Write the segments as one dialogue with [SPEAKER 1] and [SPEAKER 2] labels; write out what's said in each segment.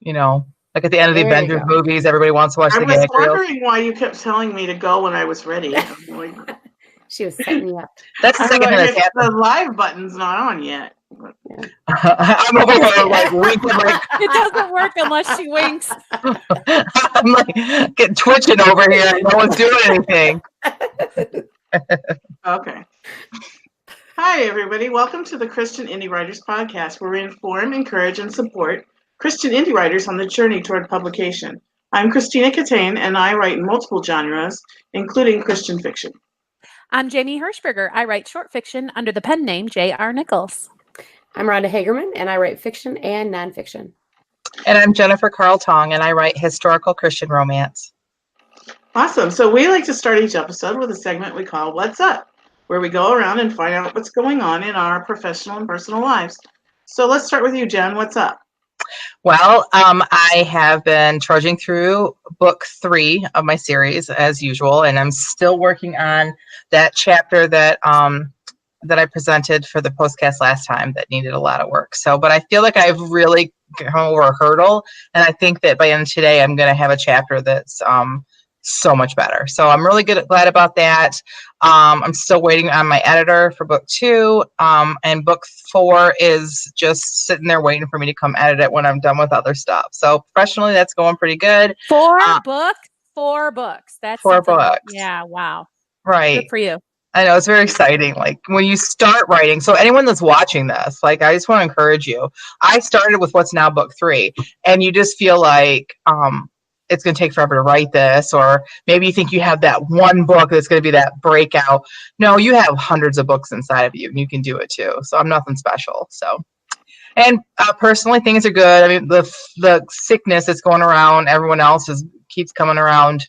[SPEAKER 1] like at the end of the Avengers movies, everybody wants to watch the gag reels.
[SPEAKER 2] I was wondering why you kept telling me to go when I was ready.
[SPEAKER 3] She was setting me up.
[SPEAKER 1] That's the second thing that's happened.
[SPEAKER 2] The live button's not on yet.
[SPEAKER 1] Yeah. I'm over here like winking, like
[SPEAKER 4] it doesn't work unless she winks.
[SPEAKER 1] I'm like getting twitching over here. No one's doing anything.
[SPEAKER 2] Okay. Hi, everybody. Welcome to the Christian Indie Writers Podcast, where we inform, encourage, and support Christian indie writers on the journey toward publication. I'm Christina Catane, and I write in multiple genres, including Christian fiction.
[SPEAKER 4] I'm Jamie Hirschberger. I write short fiction under the pen name J.R. Nichols.
[SPEAKER 3] I'm Rhonda Hagerman, and I write fiction and nonfiction.
[SPEAKER 1] And I'm Jennifer Carl Tong, and I write historical Christian romance.
[SPEAKER 2] Awesome. So we like to start each episode with a segment we call What's Up, where we go around and find out what's going on in our professional and personal lives. So let's start with you, Jen. What's up?
[SPEAKER 1] Well, I have been trudging through book 3 of my series as usual, and I'm still working on that chapter that I presented for the postcast last time that needed a lot of work. But I feel like I've really come over a hurdle, and I think that by the end of today, I'm going to have a chapter that's so much better. So I'm really glad about that. I'm still waiting on my editor for book 2, and book 4 is just sitting there waiting for me to come edit it when I'm done with other stuff. So professionally, that's going pretty good.
[SPEAKER 4] 4 books. That's
[SPEAKER 1] 4 books.
[SPEAKER 4] Yeah. Wow.
[SPEAKER 1] Right.
[SPEAKER 4] Good for you.
[SPEAKER 1] I know, it's very exciting. Like when you start writing, so anyone that's watching this, like I just want to encourage you. I started with what's now book 3, and you just feel like it's going to take forever to write this, or maybe you think you have that one book that's going to be that breakout. No, you have hundreds of books inside of you, and you can do it too. So I'm nothing special. So, and personally, things are good. I mean, the sickness that's going around, everyone else keeps coming around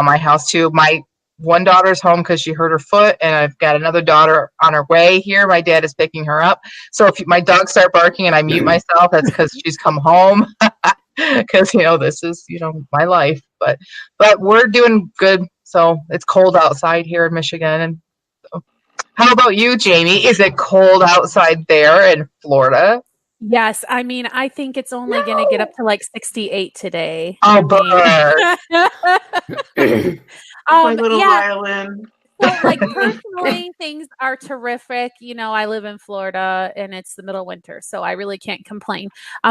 [SPEAKER 1] my house too. My one daughter's home because she hurt her foot, and I've got another daughter on her way here. My dad is picking her up. So if my dogs start barking and I mute myself, that's because she's come home. Because this is my life, but we're doing good. So it's cold outside here in Michigan. And how about you, Jamie? Is it cold outside there in Florida?
[SPEAKER 4] Yes, I mean, I think it's only going to get up to like 68 today.
[SPEAKER 1] Oh, bummer.
[SPEAKER 2] My little violin.
[SPEAKER 4] So, like, personally, things are terrific. I live in Florida, and it's the middle of winter, so I really can't complain.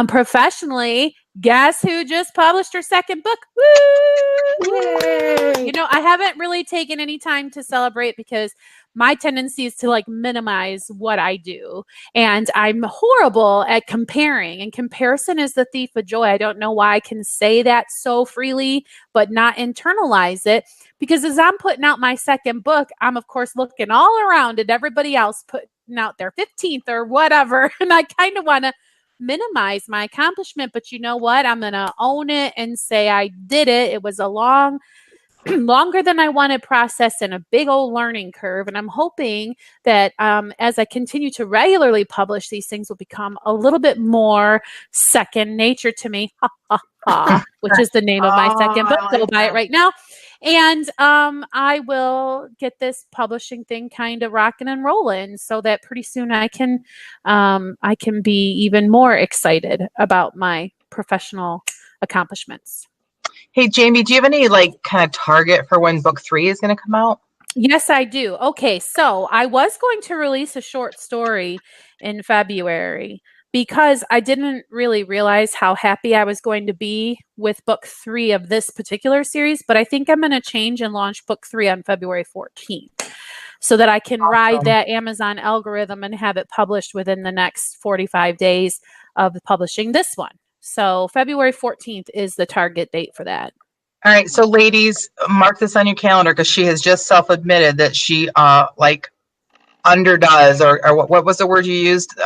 [SPEAKER 4] Professionally, guess who just published her second book? Woo! Yay! I haven't really taken any time to celebrate because my tendency is to minimize what I do. And I'm horrible at comparing, and comparison is the thief of joy. I don't know why I can say that so freely, but not internalize it. Because as I'm putting out my second book, I'm of course looking all around at everybody else putting out their 15th or whatever. And I kind of want to minimize my accomplishment, but you know what? I'm going to own it and say I did it. It was a longer than I wanted process and a big old learning curve. And I'm hoping that as I continue to regularly publish, these things will become a little bit more second nature to me, which is the name of my second book. Go buy it right now. And I will get this publishing thing kind of rocking and rolling so that pretty soon I can be even more excited about my professional accomplishments.
[SPEAKER 1] Hey, Jamie, do you have any kind of target for when book 3 is going to come out?
[SPEAKER 4] Yes, I do. Okay, so I was going to release a short story in February because I didn't really realize how happy I was going to be with book 3 of this particular series, but I think I'm going to change and launch book 3 on February 14th so that I can ride that Amazon algorithm and have it published within the next 45 days of publishing this one. So February 14th is the target date for that.
[SPEAKER 1] All right. So ladies, mark this on your calendar because she has just self-admitted that she underdoes or what was the word you used?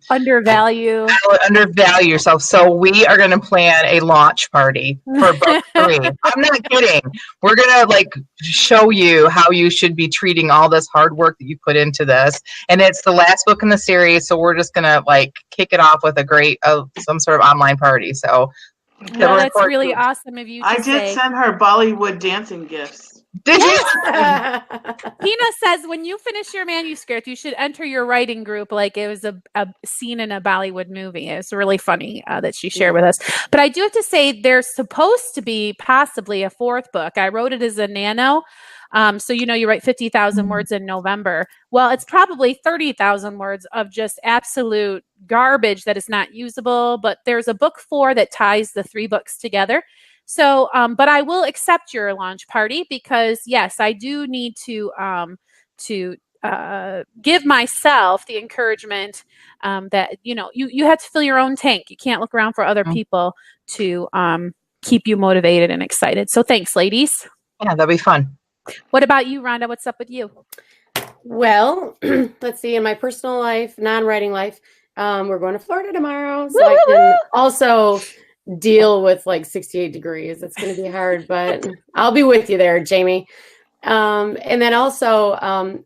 [SPEAKER 4] Undervalue
[SPEAKER 1] yourself. So we are going to plan a launch party for book 3. I'm not kidding. We're going to show you how you should be treating all this hard work that you put into this. And it's the last book in the series. So we're just going to kick it off with a great, some sort of online party. So
[SPEAKER 4] that's really awesome of you.
[SPEAKER 2] I did send her Bollywood dancing gifts.
[SPEAKER 1] Did you?
[SPEAKER 4] Tina says, when you finish your manuscript, you should enter your writing group like it was a scene in a Bollywood movie. It's really funny that she shared with us. But I do have to say, there's supposed to be possibly a fourth book. I wrote it as a nano. So, you write 50,000 words in November. Well, it's probably 30,000 words of just absolute garbage that is not usable. But there's a book 4 that ties the 3 books together. So, but I will accept your launch party because, yes, I do need to give myself the encouragement that, you have to fill your own tank. You can't look around for other people to keep you motivated and excited. So thanks, ladies.
[SPEAKER 1] Yeah, that'll be fun.
[SPEAKER 4] What about you, Rhonda? What's up with you?
[SPEAKER 3] Well, let's see. In my personal life, non-writing life, we're going to Florida tomorrow. So I can also deal with like 68 degrees. It's going to be hard, but I'll be with you there, Jamie. And then also,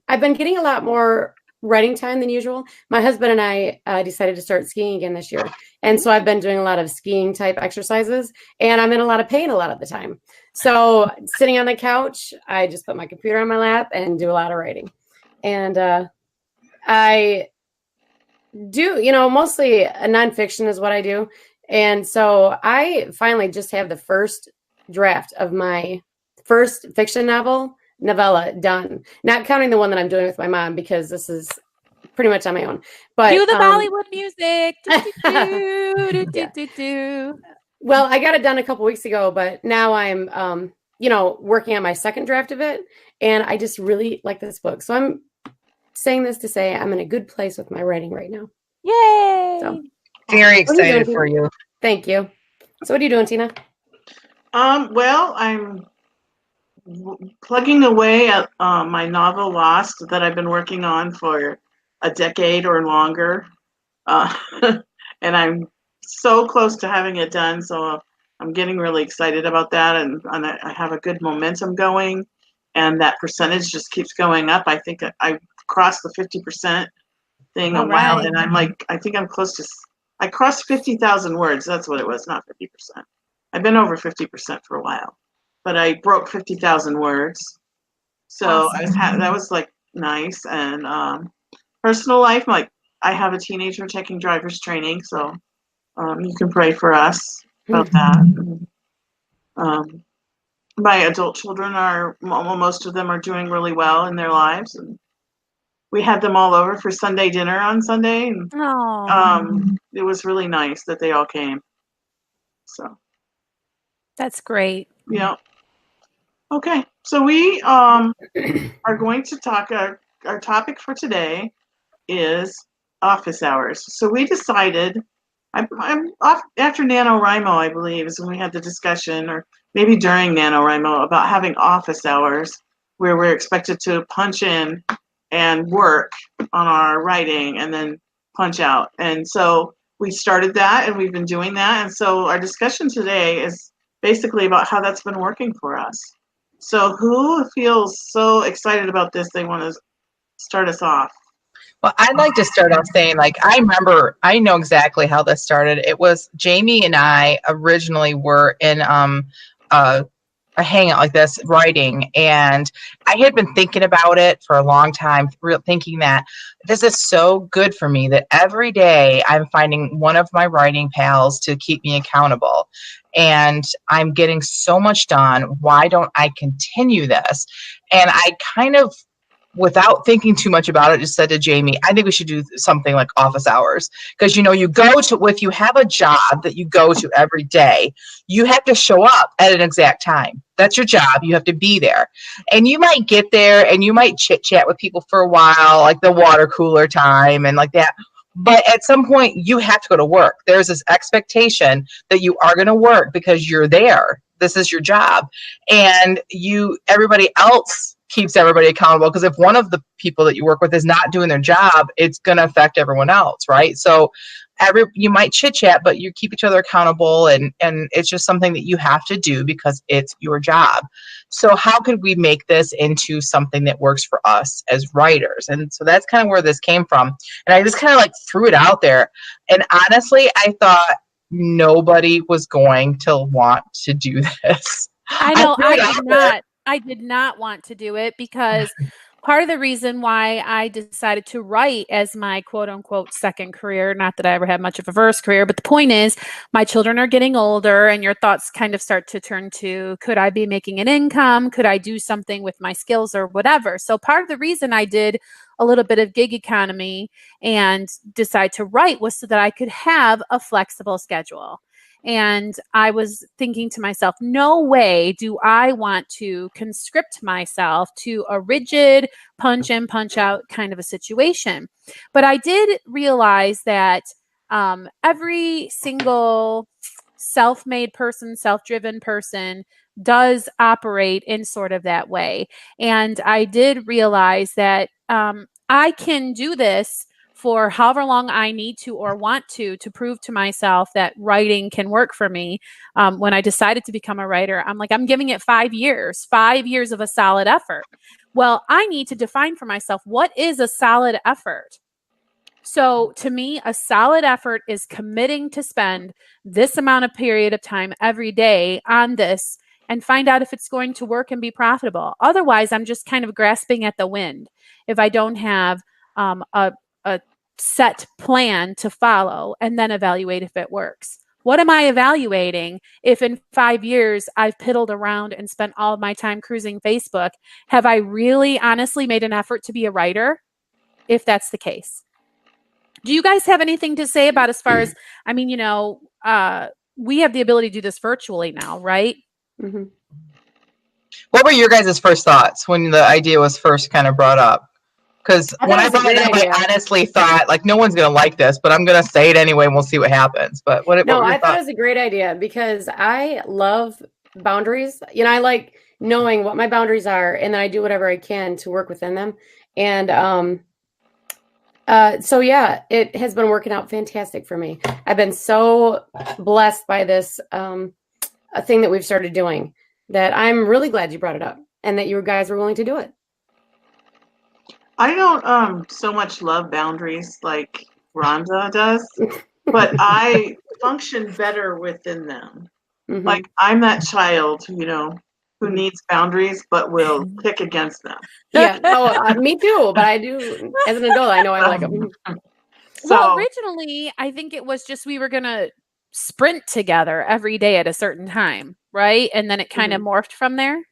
[SPEAKER 3] I've been getting a lot more writing time than usual. My husband and I decided to start skiing again this year. And so I've been doing a lot of skiing type exercises, and I'm in a lot of pain a lot of the time. So sitting on the couch, I just put my computer on my lap and do a lot of writing. And I do, mostly a nonfiction is what I do. And so I finally just have the first draft of my first fiction novella done, not counting the one that I'm doing with my mom, because this is pretty much on my own. But
[SPEAKER 4] do the Bollywood music.
[SPEAKER 3] Well, I got it done a couple weeks ago, but now I'm, working on my second draft of it. And I just really like this book. So I'm saying this to say I'm in a good place with my writing right now.
[SPEAKER 4] Yay!
[SPEAKER 3] So.
[SPEAKER 1] Very excited for you.
[SPEAKER 3] Thank you. So what are you doing, Tina?
[SPEAKER 2] Well, I'm plugging away at my novel Lost that I've been working on for a decade or longer. And I'm so close to having it done. So I'm getting really excited about that. And I have a good momentum going. And that percentage just keeps going up. I think I crossed the 50% thing a while. And I'm like, I think I'm close to... I crossed 50,000 words. That's what it was, not 50%. I've been over 50% for a while, but I broke 50,000 words. So awesome. That was like nice. And personal life, like I have a teenager taking driver's training, so you can pray for us about that. My adult children most of them are doing really well in their lives, and we had them all over for Sunday dinner on Sunday. And, it was really nice that they all came. So
[SPEAKER 4] that's great.
[SPEAKER 2] Yeah. Okay. So we are going to talk. Our topic for today is office hours. So we decided, I'm off after NaNoWriMo, I believe, is when we had the discussion, or maybe during NaNoWriMo, about having office hours where we're expected to punch in and work on our writing and then punch out. And so we started that, and we've been doing that. And so our discussion today is basically about how that's been working for us. So who feels so excited about this they want to start us off?
[SPEAKER 1] Well, I'd like to start off saying, I know exactly how this started. It was Jamie and I originally were in a hangout like this, writing, and I had been thinking about it for a long time, thinking that this is so good for me that every day I'm finding one of my writing pals to keep me accountable, and I'm getting so much done. Why don't I continue this? And I kind of, without thinking too much about it, just said to Jamie, I think we should do something like office hours. Because, you go to, if you have a job that you go to every day, you have to show up at an exact time. That's your job. You have to be there. And you might get there and you might chit chat with people for a while, like the water cooler time and like that. But at some point you have to go to work. There's this expectation that you are going to work because you're there. This is your job. And everybody else keeps everybody accountable, because if one of the people that you work with is not doing their job, it's going to affect everyone else, right? So you might chit chat, but you keep each other accountable, and it's just something that you have to do because it's your job. So how could we make this into something that works for us as writers? And so that's kind of where this came from. And I just kind of threw it out there. And honestly, I thought nobody was going to want to do this.
[SPEAKER 4] I know. I did not. I did not want to do it because part of the reason why I decided to write as my quote unquote second career, not that I ever had much of a first career, but the point is my children are getting older and your thoughts kind of start to turn to, could I be making an income? Could I do something with my skills or whatever? So part of the reason I did a little bit of gig economy and decide to write was so that I could have a flexible schedule. And I was thinking to myself, no way do I want to conscript myself to a rigid punch in, punch out kind of a situation. But I did realize that every single self-made person, self-driven person does operate in sort of that way. And I did realize that I can do this for however long I need to or want to prove to myself that writing can work for me. When I decided to become a writer, I'm like, I'm giving it 5 years of a solid effort. Well, I need to define for myself, what is a solid effort? So to me, a solid effort is committing to spend this amount of period of time every day on this and find out if it's going to work and be profitable. Otherwise, I'm just kind of grasping at the wind if I don't have a set plan to follow and then evaluate if it works. What am I evaluating if in 5 years I've piddled around and spent all of my time cruising Facebook? Have I really honestly made an effort to be a writer? If that's the case. Do you guys have anything to say about as far as, I mean, we have the ability to do this virtually now, right?
[SPEAKER 3] Mm-hmm.
[SPEAKER 1] What were your guys' first thoughts when the idea was first kind of brought up? Because when I brought it up, I honestly thought, like, no one's going to like this, but I'm going to say it anyway and we'll see what happens. But what
[SPEAKER 3] I thought it was a great idea because I love boundaries. I like knowing what my boundaries are, and then I do whatever I can to work within them. And so yeah, it has been working out fantastic for me. I've been so blessed by this a thing that we've started doing that I'm really glad you brought it up and that you guys were willing to do it.
[SPEAKER 2] I don't so much love boundaries like Rhonda does, but I function better within them. Mm-hmm. Like I'm that child, who needs boundaries but will kick against them.
[SPEAKER 3] Yeah, me too. But I do, as an adult, I know I like them.
[SPEAKER 4] Well, originally, I think it was just we were going to sprint together every day at a certain time, right? And then it kind of morphed from there.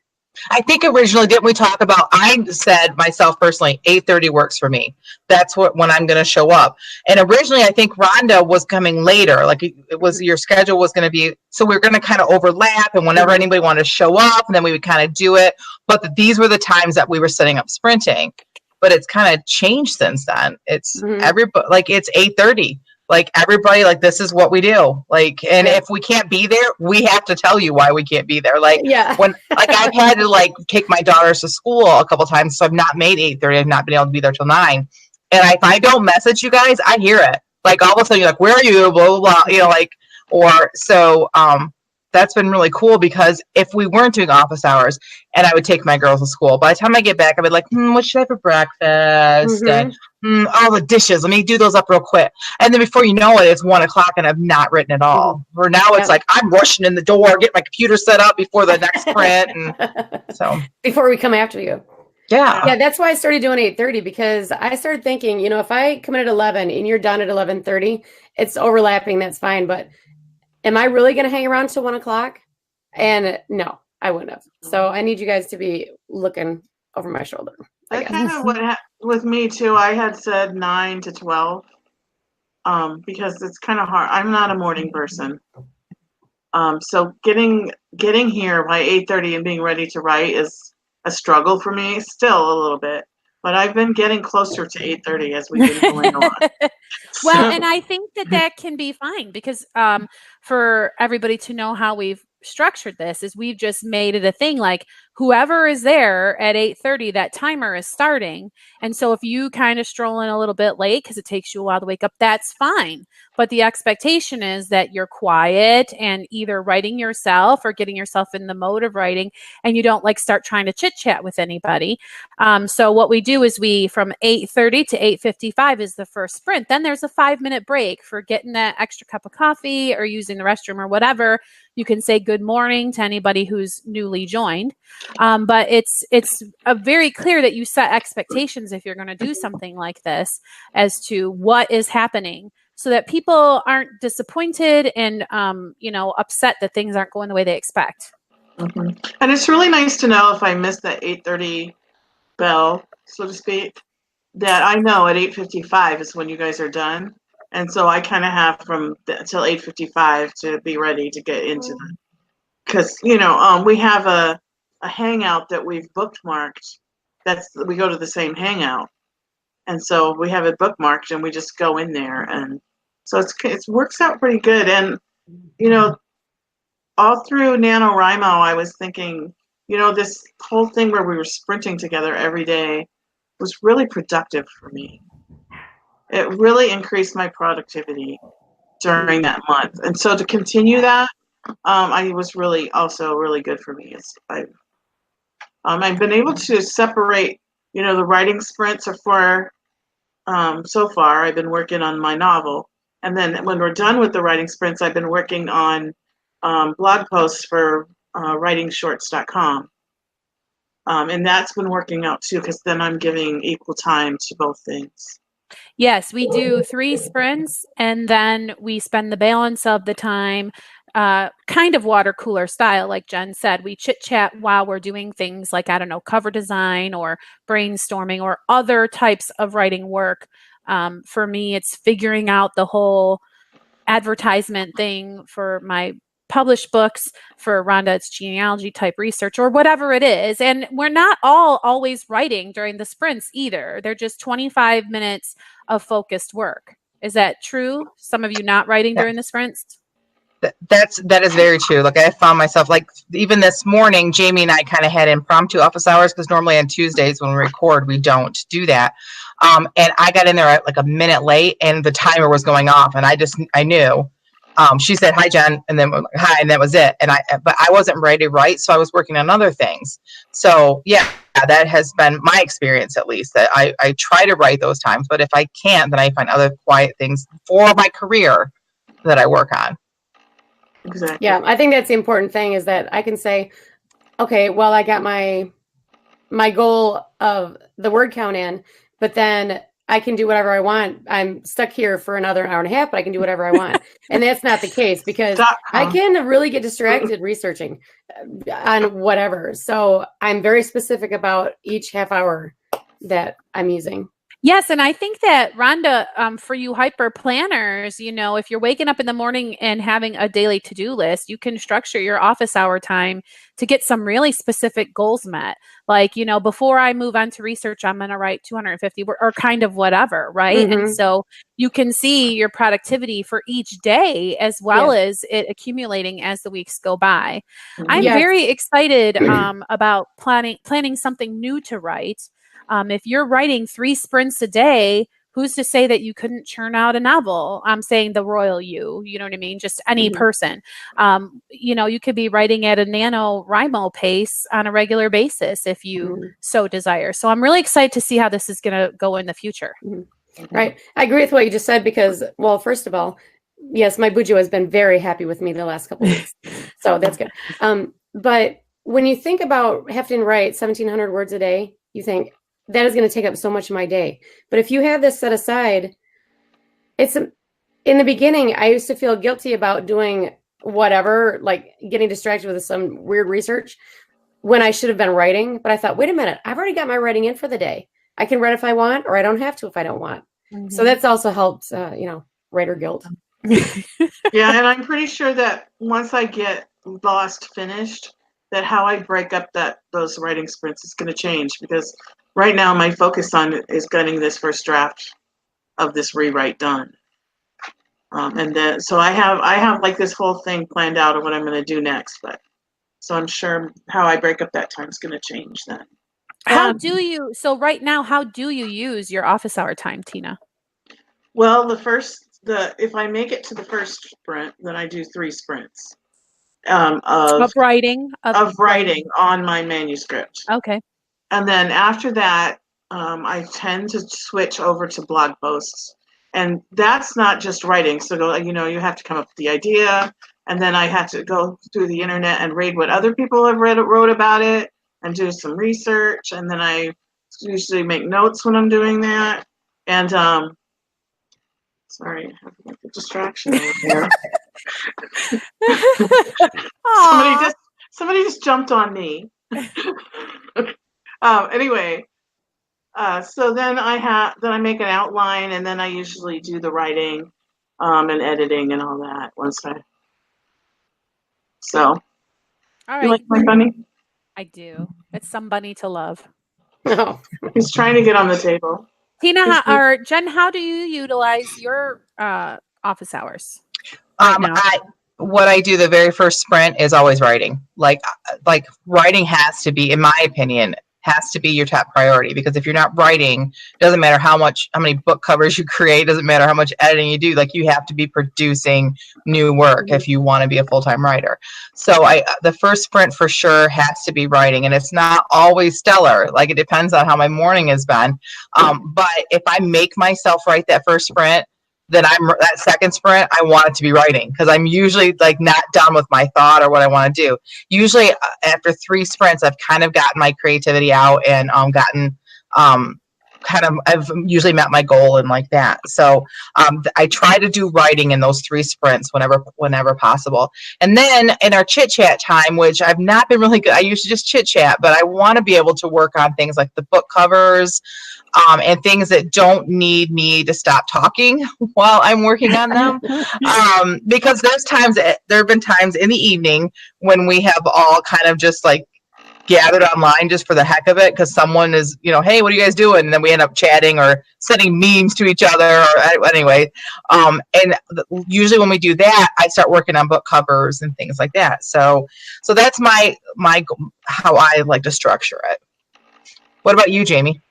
[SPEAKER 1] I think originally, didn't we talk about, I said myself personally, 8:30 works for me. That's when I'm going to show up. And originally, I think Rhonda was coming later. Like it was, your schedule was going to be, so we were going to kind of overlap and whenever anybody wanted to show up, and then we would kind of do it. But these were the times that we were setting up sprinting. But it's kind of changed since then. It's everybody, like it's 8:30. Like everybody, like this is what we do. Like, and if we can't be there, we have to tell you why we can't be there. Like when, like I've had to like take my daughters to school a couple times, so I've not made 8:30. I've not been able to be there till 9. And if I don't message you guys, I hear it. Like all of a sudden, you're like, "Where are you?" Blah blah blah. Like, or so. That's been really cool because if we weren't doing office hours and I would take my girls to school, by the time I get back, I'd be like, what should I have for breakfast? And all the dishes, let me do those up real quick. And then before you know it, it's 1 o'clock and I've not written at all. Or now it's like, I'm rushing in the door, get my computer set up before the next print. And so
[SPEAKER 3] before we come after you.
[SPEAKER 1] Yeah.
[SPEAKER 3] That's why I started doing 8:30 because I started thinking, if I come in at 11 and you're done at 11:30, it's overlapping. That's fine. But am I really going to hang around till 1 o'clock? And no, I wouldn't have. So I need you guys to be looking over my shoulder.
[SPEAKER 2] That's kind of what happened with me too. I had said 9 to 12 because it's kind of hard. I'm not a morning person. So getting here by 8:30 and being ready to write is a struggle for me still a little bit. But I've been getting closer to 8:30 as we've been going on.
[SPEAKER 4] Well, and I think that can be fine because for everybody to know how we've structured this is we've just made it a thing like whoever is there at 8:30, that timer is starting. And so if you kind of stroll in a little bit late because it takes you a while to wake up, that's fine. But the expectation is that you're quiet and either writing yourself or getting yourself in the mode of writing, and you don't like start trying to chit chat with anybody. So what we do is we from 8:30 to 8:55 is the first sprint. Then there's a 5-minute break for getting that extra cup of coffee or using the restroom or whatever. You can say good morning to anybody who's newly joined. But it's very clear that you set expectations if you're going to do something like this as to what is happening, so that people aren't disappointed and upset that things aren't going the way they expect.
[SPEAKER 2] Mm-hmm. And it's really nice to know if I missed that 8:30 bell, so to speak, that I know at 8:55 is when you guys are done. And so I kind of have from until 8:55 to be ready to get into them. Because, we have a hangout that we've bookmarked. We go to the same hangout. And so we have it bookmarked and we just go in there. And so it works out pretty good. And, all through NaNoWriMo, I was thinking, this whole thing where we were sprinting together every day was really productive for me. It really increased my productivity during that month. And so to continue that, I was also really good for me. I've been able to separate, the writing sprints are for, so far, I've been working on my novel. And then when we're done with the writing sprints, I've been working on blog posts for writingshorts.com. And that's been working out too, because then I'm giving equal time to both things.
[SPEAKER 4] Yes, we do 3 sprints, and then we spend the balance of the time kind of water cooler style, like Jen said. We chit chat while we're doing things like, cover design or brainstorming or other types of writing work. For me, it's figuring out the whole advertisement thing for my published books. For Rhonda, it's genealogy type research or whatever it is. And we're not all always writing during the sprints either. They're just 25 minutes of focused work. Is that true? Some of you not writing during the sprints?
[SPEAKER 1] That is very true. Like, I found myself, like, even this morning, Jamie and I kind of had impromptu office hours, because normally on Tuesdays when we record, we don't do that. And I got in there at like a minute late, and the timer was going off, and I knew. She said, "Hi, Jen," and then hi, and that was it. But I wasn't ready to write, so I was working on other things. So yeah, that has been my experience, at least, that I try to write those times, but if I can't, then I find other quiet things for my career that I work on.
[SPEAKER 2] Exactly.
[SPEAKER 3] Yeah, I think that's the important thing, is that I can say, okay, well, I got my goal of the word count in, but then I can do whatever I want. I'm stuck here for another hour and a half, but I can do whatever I want. And that's not the case, because I can really get distracted researching on whatever. So I'm very specific about each half hour that I'm using.
[SPEAKER 4] Yes, and I think that, Rhonda, for you hyper planners, if you're waking up in the morning and having a daily to-do list, you can structure your office hour time to get some really specific goals met. Like, before I move on to research, I'm going to write 250 or kind of whatever, right?
[SPEAKER 3] Mm-hmm.
[SPEAKER 4] And so you can see your productivity for each day, as well as it accumulating as the weeks go by. I'm very excited about planning something new to write. If you're writing 3 sprints a day, who's to say that you couldn't churn out a novel? I'm saying the royal you know what I mean? Just any person. You could be writing at a NaNoWriMo pace on a regular basis if you so desire. So I'm really excited to see how this is going to go in the future.
[SPEAKER 3] Right. I agree with what you just said, because, well, first of all, yes, my Bujo has been very happy with me the last couple of weeks. So that's good. But when you think about having to write 1,700 words a day, you think, that is going to take up so much of my day. But if you have this set aside, in the beginning, I used to feel guilty about doing whatever, like getting distracted with some weird research when I should have been writing. But I thought, wait a minute, I've already got my writing in for the day. I can write if I want, or I don't have to if I don't want. So that's also helped, writer guilt.
[SPEAKER 2] Yeah, and I'm pretty sure that once I get Lost finished, that how I break up those writing sprints is going to change, because right now my focus on is getting this first draft of this rewrite done. And then, so I have like this whole thing planned out of what I'm going to do next, but so I'm sure how I break up that time is going to change then.
[SPEAKER 4] So right now, how do you use your office hour time, Tina?
[SPEAKER 2] Well, if I make it to the first sprint, then I do 3 sprints of writing on my manuscript.
[SPEAKER 4] Okay.
[SPEAKER 2] And then after that, I tend to switch over to blog posts, and that's not just writing. So you have to come up with the idea, and then I have to go through the internet and read what other people have wrote about it, and do some research, and then I usually make notes when I'm doing that. And sorry, I have like a distraction over here. Somebody just jumped on me. Anyway, so then I make an outline, and then I usually do the writing and editing and all that once I. So,
[SPEAKER 4] All right.
[SPEAKER 2] You like my bunny?
[SPEAKER 4] I do. It's some bunny to love.
[SPEAKER 3] No.
[SPEAKER 2] He's trying to get on the table.
[SPEAKER 4] Tina or Jen, how do you utilize your office hours? Right now?
[SPEAKER 1] What I do the very first sprint is always writing. Like writing has to be, in my opinion, has to be your top priority, because if you're not writing, doesn't matter how many book covers you create, doesn't matter how much editing you do, like you have to be producing new work if you want to be a full-time writer. So the first sprint for sure has to be writing, and it's not always stellar. Like it depends on how my morning has been. But if I make myself write that first sprint, then that second sprint, I want it to be writing, because I'm usually like not done with my thought or what I want to do. Usually after 3 sprints, I've kind of gotten my creativity out and I've usually met my goal and like that. So I try to do writing in those 3 sprints whenever possible. And then in our chit chat time, which I've not been really good, I used to just chit chat, but I want to be able to work on things like the book covers, and things that don't need me to stop talking while I'm working on them. Because there have been times in the evening when we have all kind of just like gathered online just for the heck of it, because someone is, hey, what are you guys doing? And then we end up chatting or sending memes to each other, or anyway. And usually when we do that, I start working on book covers and things like that. So that's my how I like to structure it. What about you, Jamie?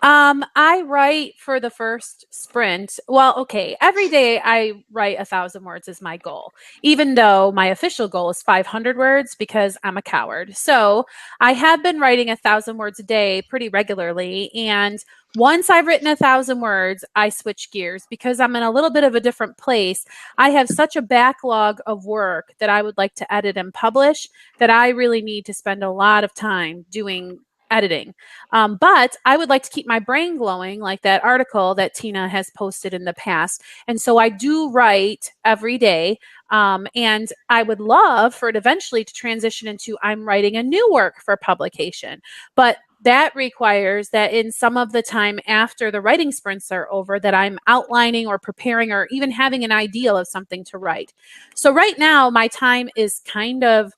[SPEAKER 4] I write for the first sprint. Well, okay. Every day I write 1,000 words is my goal, even though my official goal is 500 words because I'm a coward. So I have been writing 1,000 words a day pretty regularly. And once I've written 1,000 words, I switch gears because I'm in a little bit of a different place. I have such a backlog of work that I would like to edit and publish that I really need to spend a lot of time doing editing. But I would like to keep my brain glowing, like that article that Tina has posted in the past. And so I do write every day. And I would love for it eventually to transition into I'm writing a new work for publication. But that requires that in some of the time after the writing sprints are over, that I'm outlining or preparing or even having an idea of something to write. So right now, my time is kind of,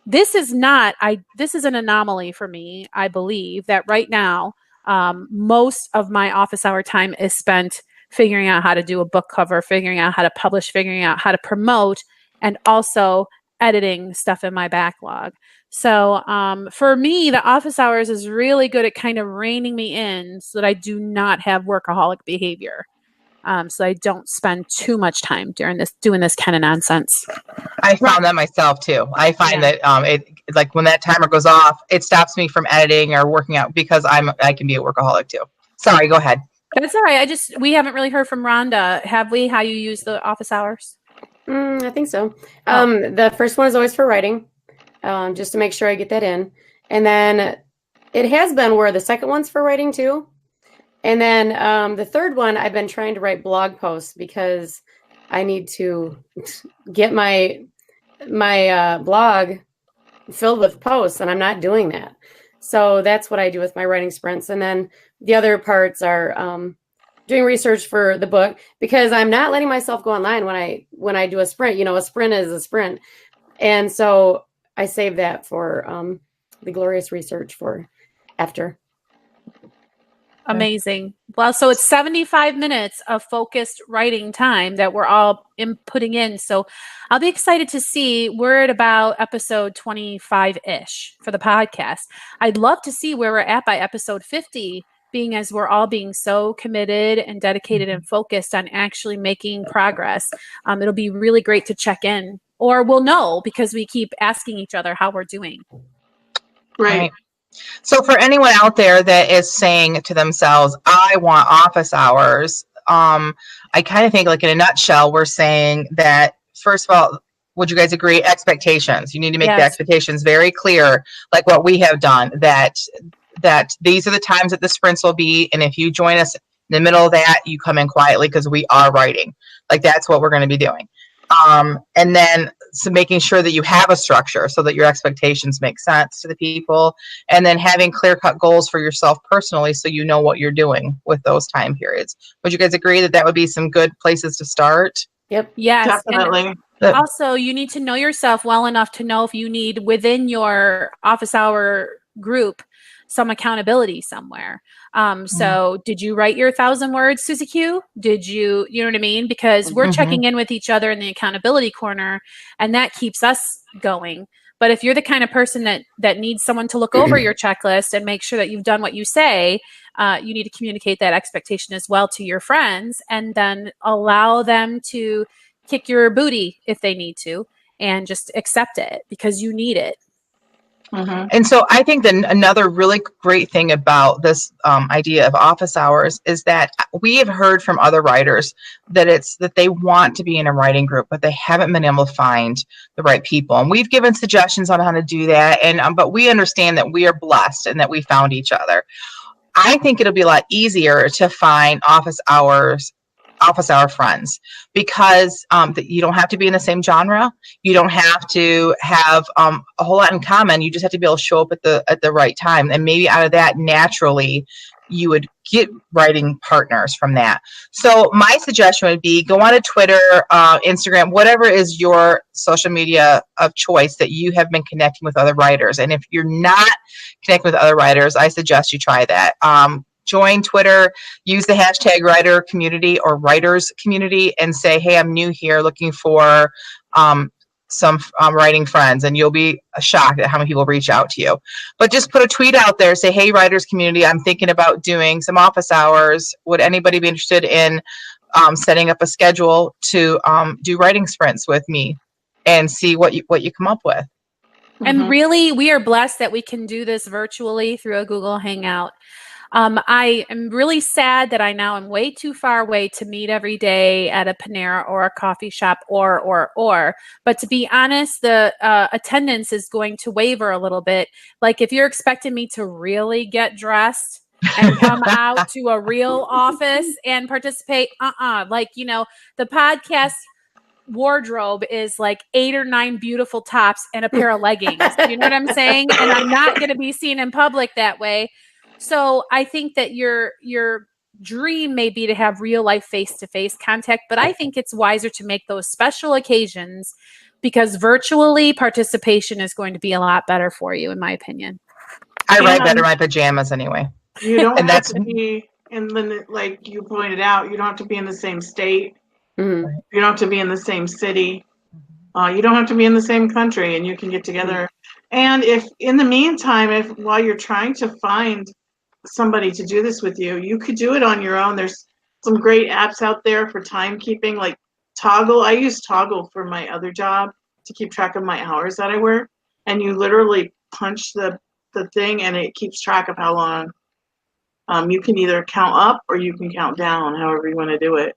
[SPEAKER 4] this is an anomaly for me. I believe that right now, most of my office hour time is spent figuring out how to do a book cover, figuring out how to publish, figuring out how to promote, and also editing stuff in my backlog. So for me, the office hours is really good at kind of reining me in so that I do not have workaholic behavior. So I don't spend too much time doing this kind of nonsense.
[SPEAKER 1] I found that myself too. I find that it like when that timer goes off, it stops me from editing or working out because I can be a workaholic too. Sorry, go ahead.
[SPEAKER 4] That's all right. We haven't really heard from Rhonda, have we? How you use the office hours?
[SPEAKER 3] I think so. The first one is always for writing, just to make sure I get that in. And then it has been where the second one's for writing too. And then the third one, I've been trying to write blog posts because I need to get my blog filled with posts, and I'm not doing that. So that's what I do with my writing sprints. And then the other parts are doing research for the book, because I'm not letting myself go online when I do a sprint. A sprint is a sprint. And so I save that for the glorious research for after.
[SPEAKER 4] Amazing. Well, so it's 75 minutes of focused writing time that we're all putting in. So I'll be excited to see. We're at about episode 25-ish for the podcast. I'd love to see where we're at by episode 50, being as we're all being so committed and dedicated and focused on actually making progress. It'll be really great to check in, or we'll know because we keep asking each other how we're doing.
[SPEAKER 2] Right.
[SPEAKER 1] So for anyone out there that is saying to themselves, I want office hours, I kind of think like in a nutshell, we're saying that, first of all, would you guys agree? Expectations. You need to make the
[SPEAKER 4] Yes.
[SPEAKER 1] expectations very clear, like what we have done, that these are the times that the sprints will be. And if you join us in the middle of that, you come in quietly because we are writing. Like that's what we're going to be doing. And then so making sure that you have a structure so that your expectations make sense to the people, and then having clear-cut goals for yourself personally so you know what you're doing with those time periods. Would you guys agree that would be some good places to start?
[SPEAKER 3] Yep.
[SPEAKER 4] Yes.
[SPEAKER 2] Definitely.
[SPEAKER 4] And also, you need to know yourself well enough to know if you need within your office hour group some accountability somewhere. So did you write your 1,000 words, Susie Q? Did you know what I mean? Because we're checking in with each other in the accountability corner, and that keeps us going. But if you're the kind of person that needs someone to look over your checklist and make sure that you've done what you say, you need to communicate that expectation as well to your friends, and then allow them to kick your booty if they need to, and just accept it because you need it.
[SPEAKER 1] And so I think that another really great thing about this idea of office hours is that we have heard from other writers that they want to be in a writing group, but they haven't been able to find the right people. And we've given suggestions on how to do that. And but we understand that we are blessed and that we found each other. I think it'll be a lot easier to find office hour friends, because you don't have to be in the same genre. You don't have to have a whole lot in common. You just have to be able to show up at the right time. And maybe out of that, naturally, you would get writing partners from that. So my suggestion would be go on to Twitter, Instagram, whatever is your social media of choice that you have been connecting with other writers. And if you're not connecting with other writers, I suggest you try that. Join Twitter, use the hashtag writer community or writers community, and say, hey, I'm new here looking for some writing friends, and you'll be shocked at how many people reach out to you. But just put a tweet out there, say, hey, writers community, I'm thinking about doing some office hours. Would anybody be interested in setting up a schedule to do writing sprints with me, and see what you come up with?
[SPEAKER 4] And really, we are blessed that we can do this virtually through a Google Hangout. I am really sad that I now am way too far away to meet every day at a Panera or a coffee shop or. But to be honest, the attendance is going to waver a little bit. Like if you're expecting me to really get dressed and come out to a real office and participate, like, the podcast wardrobe is like 8 or 9 beautiful tops and a pair of leggings. You know what I'm saying? And I'm not going to be seen in public that way. So I think that your dream may be to have real life face-to-face contact, but I think it's wiser to make those special occasions, because virtually participation is going to be a lot better for you, in my opinion.
[SPEAKER 1] I write better in my pajamas anyway.
[SPEAKER 2] You don't have to be like you pointed out, you don't have to be in the same state. You don't have to be in the same city. You don't have to be in the same country, and you can get together. And if in the meantime, while you're trying to find somebody to do this with you, you could do it on your own. There's some great apps out there for timekeeping, like Toggle. I use Toggle for my other job to keep track of my hours that I work, and you literally punch the thing and it keeps track of how long. You can either count up or you can count down, however you want to do it.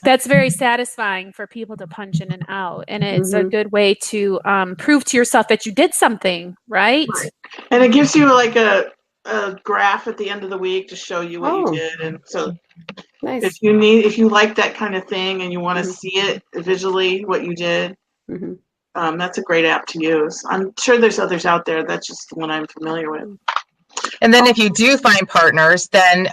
[SPEAKER 4] That's very satisfying for people to punch in and out, and it's a good way to prove to yourself that you did something, right?
[SPEAKER 2] And it gives you like a graph at the end of the week to show you what you did. And so
[SPEAKER 3] Nice.
[SPEAKER 2] if you like that kind of thing and you want to see it visually what you did, that's a great app to use. I'm sure there's others out there. That's just the one I'm familiar with.
[SPEAKER 1] And then if you do find partners, then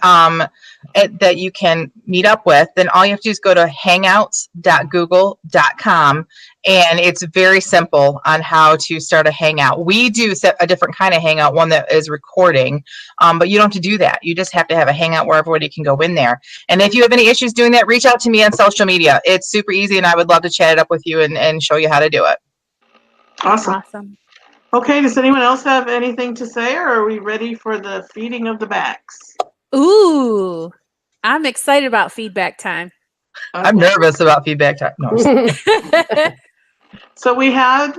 [SPEAKER 1] that you can meet up with, then all you have to do is go to hangouts.google.com, and it's very simple on how to start a hangout. We do a different kind of hangout, one that is recording, but you don't have to do that. You just have to have a hangout where everybody can go in there. And if you have any issues doing that, reach out to me on social media. It's super easy, and I would love to chat it up with you and show you how to do it.
[SPEAKER 2] Awesome. Okay, does anyone else have anything to say, or are we ready for the feeding of the backs?
[SPEAKER 4] Ooh, I'm excited about feedback time.
[SPEAKER 2] Okay.
[SPEAKER 1] I'm nervous about feedback time. No,
[SPEAKER 2] So we had,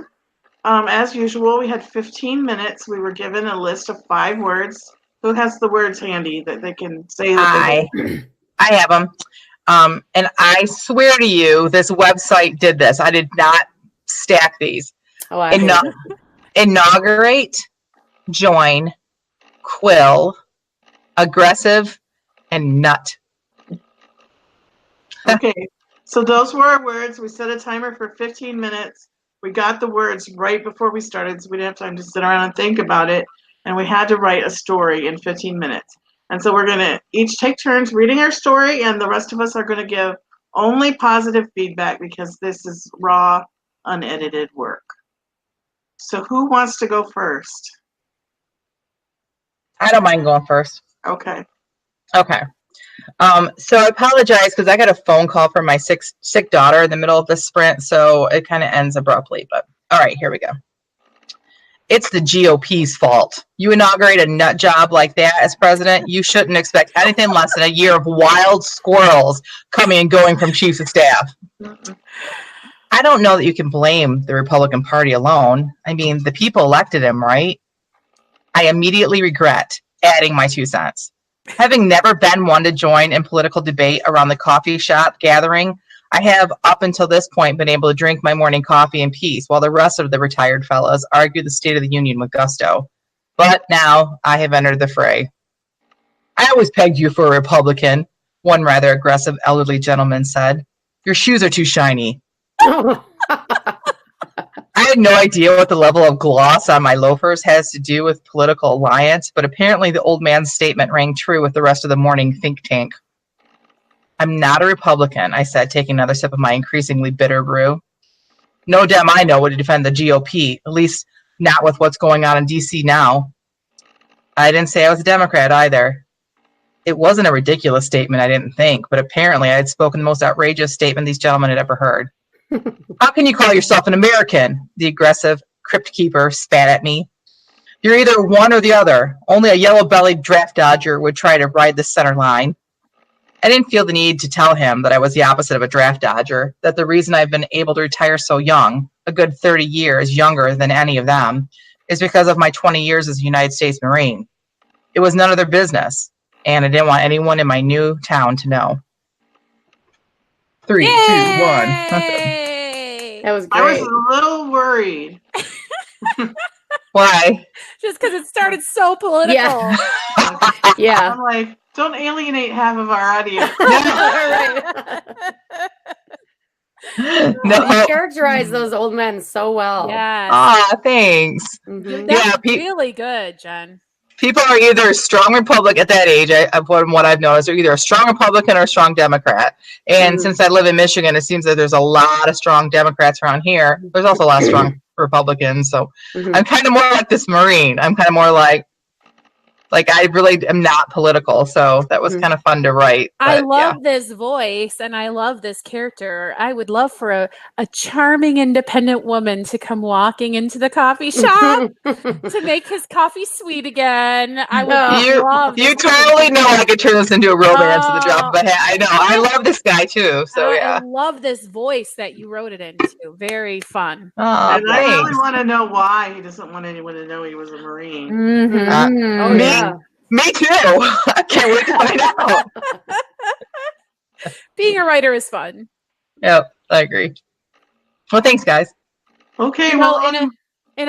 [SPEAKER 2] as usual, we had 15 minutes. We were given a list of 5 words. Who has the words handy that they can say?
[SPEAKER 1] I have them. And I swear to you, this website did this. I did not stack these.
[SPEAKER 3] Oh, I hate it.
[SPEAKER 1] Inaugurate, join, quill, aggressive, and nut.
[SPEAKER 2] Okay, so those were our words. We set a timer for 15 minutes. We got the words right before we started, so we didn't have time to sit around and think about it. And we had to write a story in 15 minutes. And so we're going to each take turns reading our story, and the rest of us are going to give only positive feedback because this is raw, unedited work. So who wants to go first?
[SPEAKER 1] I don't mind going first.
[SPEAKER 2] Okay.
[SPEAKER 1] Okay. So I apologize because I got a phone call from my sick daughter in the middle of the sprint, so it kind of ends abruptly. But all right, here we go. It's the GOP's fault. You inaugurate a nut job like that as president, you shouldn't expect anything less than a year of wild squirrels coming and going from chiefs of staff. I don't know that you can blame the Republican Party alone. I mean, the people elected him, right? I immediately regret adding my 2 cents. Having never been one to join in political debate around the coffee shop gathering, I have up until this point been able to drink my morning coffee in peace while the rest of the retired fellas argue the State of the Union with gusto. But now I have entered the fray. I always pegged you for a Republican, one rather aggressive elderly gentleman said. Your shoes are too shiny. I had no idea what the level of gloss on my loafers has to do with political alliance, but apparently the old man's statement rang true with the rest of the morning think tank. I'm not a Republican, I said, taking another sip of my increasingly bitter brew. No damn I know would defend the GOP, at least not with what's going on in D.C. now. I didn't say I was a Democrat either. It wasn't a ridiculous statement, I didn't think, but apparently I had spoken the most outrageous statement these gentlemen had ever heard. How can you call yourself an American? The aggressive crypt keeper spat at me. You're either one or the other. Only a yellow-bellied draft dodger would try to ride the center line. I didn't feel the need to tell him that I was the opposite of a draft dodger, that the reason I've been able to retire so young, a good 30 years younger than any of them, is because of my 20 years as a United States Marine. It was none of their business, and I didn't want anyone in my new town to know. 3, 2, 1.
[SPEAKER 3] That was
[SPEAKER 2] I
[SPEAKER 3] great.
[SPEAKER 2] was a little worried.
[SPEAKER 1] Why?
[SPEAKER 4] Just because it started so political.
[SPEAKER 3] Yeah. Yeah.
[SPEAKER 2] I'm like, don't alienate half of our audience.
[SPEAKER 1] No.
[SPEAKER 3] You characterize those old men so well.
[SPEAKER 4] Yes.
[SPEAKER 1] Ah, thanks.
[SPEAKER 3] Mhm.
[SPEAKER 4] That's
[SPEAKER 1] Yeah,
[SPEAKER 4] really good, Jen.
[SPEAKER 1] people are either a strong Republican at that age, from what I've noticed, they're either a strong Republican or a strong Democrat. And since I live in Michigan, it seems that there's a lot of strong Democrats around here. There's also a lot of strong Republicans. So I'm kind of more like this Marine. I'm kind of more like I really am not political. So that was kind of fun to write.
[SPEAKER 4] I love this voice and I love this character. I would love for a charming, independent woman to come walking into the coffee shop to make his coffee sweet again. I would love
[SPEAKER 1] You totally know I could turn this into a romance with the drop of a hat. I know. I love this guy too. So
[SPEAKER 4] I love this voice that you wrote it into. Very fun.
[SPEAKER 1] Oh,
[SPEAKER 2] And I really want to know why he doesn't want anyone to know he was a Marine.
[SPEAKER 1] Me too. I can't wait to find out.
[SPEAKER 4] Being a writer is fun.
[SPEAKER 1] Yep, I agree. Well, thanks, guys.
[SPEAKER 2] Okay,
[SPEAKER 4] in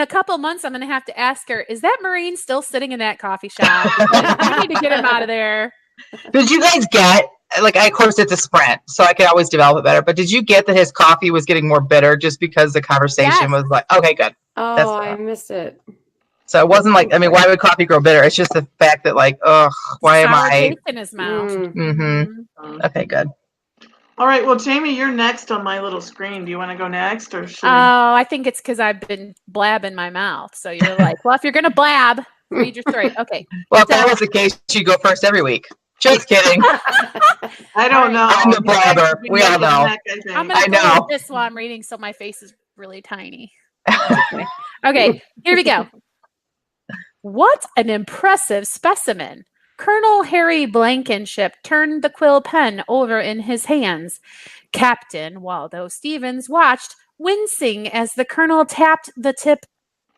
[SPEAKER 4] a couple months, I'm going to have to ask her, is that Marine still sitting in that coffee shop? I need to get him out of there.
[SPEAKER 1] Did you guys get, of course it's a sprint, so I could always develop it better, but did you get that his coffee was getting more bitter just because the conversation was like, okay, good.
[SPEAKER 3] Oh, I missed it.
[SPEAKER 1] So it wasn't like, why would coffee grow bitter? It's just the fact that why am I?
[SPEAKER 4] Taste in his mouth.
[SPEAKER 1] Okay, good.
[SPEAKER 2] All right, well, Jamie, you're next on my little screen. Do you want to go next, or should
[SPEAKER 4] I think it's because I've been blabbing my mouth. So you're like, well, if you're gonna blab, read your story. Okay.
[SPEAKER 1] Well, if that was the case, you go first every week. Just kidding.
[SPEAKER 2] I don't know.
[SPEAKER 1] I'm the blabber. We all know.
[SPEAKER 4] I'm gonna go with this while I'm reading, so my face is really tiny. Okay, here we go. What an impressive specimen. Colonel Harry Blankenship turned the quill pen over in his hands. Captain Waldo Stevens watched, wincing as the colonel tapped the tip